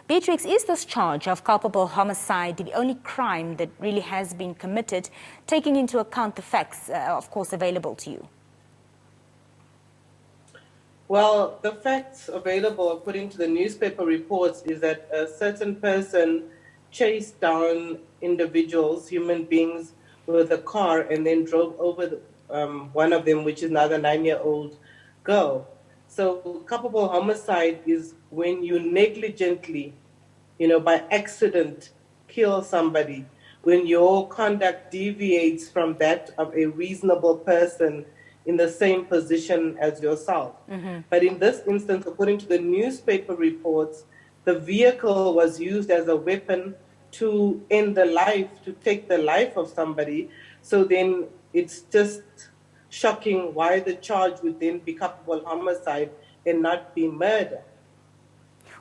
Beatrix, is this charge of culpable homicide the only crime that really has been committed, taking into account the facts, of course, available to you? Well, the facts available, according to the newspaper reports, is that a certain person chased down individuals, human beings, with a car and then drove over one of them, which is another 9-year-old girl. So culpable homicide is when you negligently, by accident, kill somebody, when your conduct deviates from that of a reasonable person in the same position as yourself. Mm-hmm. But in this instance, according to the newspaper reports, the vehicle was used as a weapon to end to take the life of somebody. So then it's just shocking why the charge would then be culpable homicide and not be murder.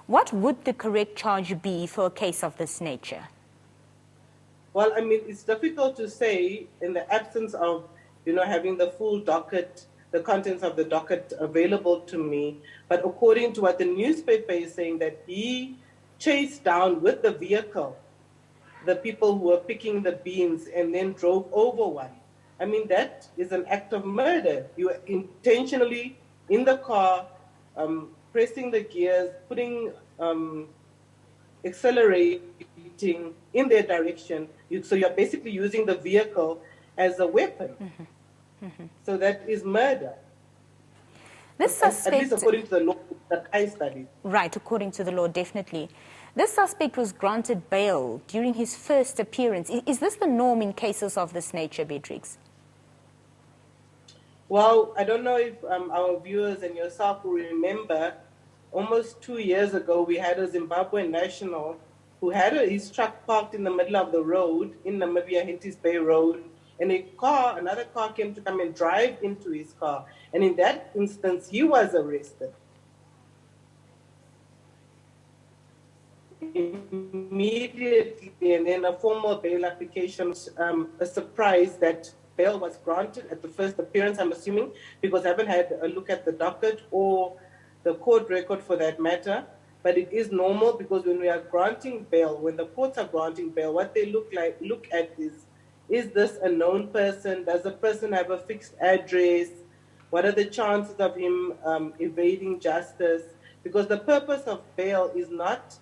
What would the correct charge be for a case of this nature? Well, I mean, it's difficult to say in the absence of, having the full docket, the contents of the docket available to me. But according to what the newspaper is saying, that he chased down with the vehicle the people who were picking the beans and then drove over one. I mean, that is an act of murder. You are intentionally in the car, pressing the gears, putting, accelerating in their direction. So you're basically using the vehicle as a weapon. Mm-hmm. Mm-hmm. So that is murder. This suspect, at least according to the law that I studied. Right, according to the law, definitely. This suspect was granted bail during his first appearance. Is this the norm in cases of this nature, Beatrix? Well, I don't know if our viewers and yourself will remember, almost 2 years ago, we had a Zimbabwean national who had his truck parked in the middle of the road, in Namibia, Henties Bay Road, and another car came to come and drive into his car. And in that instance, he was arrested. Immediately, and then a formal bail application, a surprise that bail was granted at the first appearance, I'm assuming, because I haven't had a look at the docket or the court record for that matter. But it is normal because when we are granting bail, when the courts are granting bail, what they look at is this a known person? Does the person have a fixed address? What are the chances of him evading justice? Because the purpose of bail is not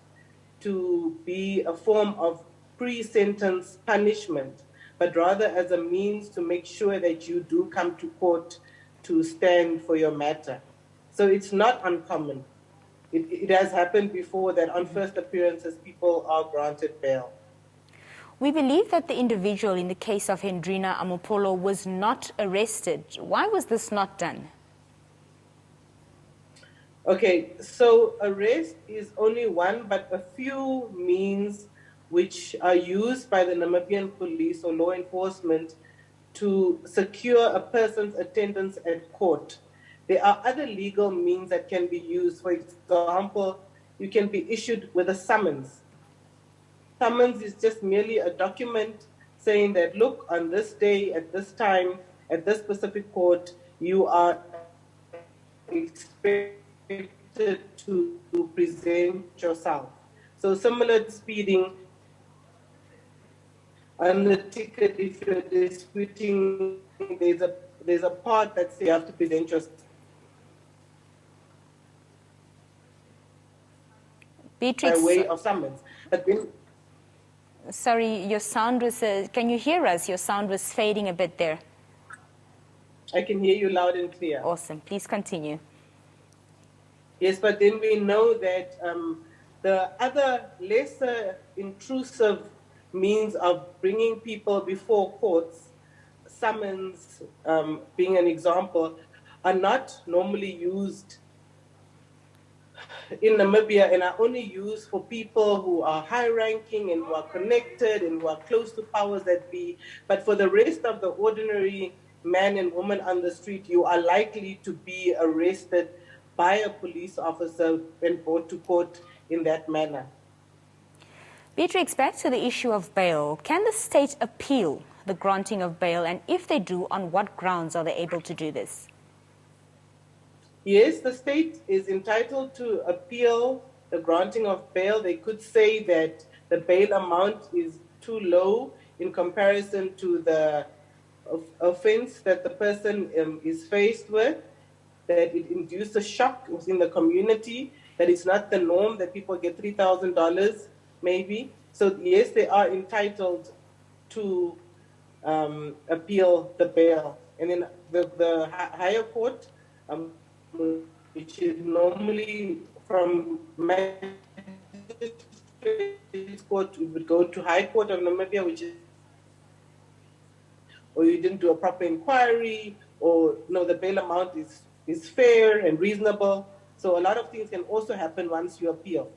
to be a form of pre-sentence punishment, but rather as a means to make sure that you do come to court to stand for your matter. So it's not uncommon. It has happened before that on first appearances, people are granted bail. We believe that the individual in the case of Hendrina Amupolo was not arrested. Why was this not done? Okay, so arrest is only one, but a few means which are used by the Namibian police or law enforcement to secure a person's attendance at court. There are other legal means that can be used. For example, you can be issued with a summons. Summons is just merely a document saying that, look, on this day, at this time, at this specific court, you are expected to present yourself. So similar to speeding, on the ticket, if you're disputing, there's a part that says you have to present yourself. Beatrix, by way of summons. But then, sorry, your sound was, can you hear us? Your sound was fading a bit there. I can hear you loud and clear. Awesome. Please continue. Yes, but then we know that the other lesser intrusive means of bringing people before courts, summons being an example, are not normally used in Namibia and are only used for people who are high-ranking and who are connected and who are close to powers that be. But for the rest of the ordinary man and woman on the street, you are likely to be arrested by a police officer and brought to court in that manner. Beatrix, back to the issue of bail. Can the state appeal the granting of bail? And if they do, on what grounds are they able to do this? Yes, the state is entitled to appeal the granting of bail, they could say that the bail amount is too low in comparison to the offense that the person is faced with, that it induces shock within the community, that it's not the norm that people get $3,000 maybe. So yes, they are entitled to appeal the bail. And then the higher court, which is normally from magistrate court, we would go to High Court of Namibia, which is, or you didn't do a proper inquiry, or no, the bail amount is fair and reasonable. So a lot of things can also happen once you appeal.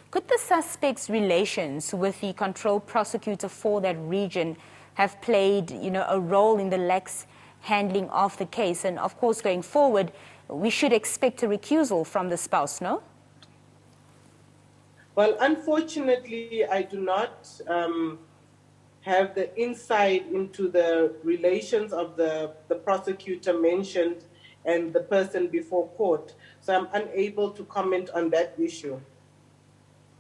Could the suspect's relations with the control prosecutor for that region have played, a role in the lax handling of the case? And of course, going forward, we should expect a recusal from the spouse, no? Well, unfortunately, I do not have the insight into the relations of the prosecutor mentioned and the person before court. So I'm unable to comment on that issue.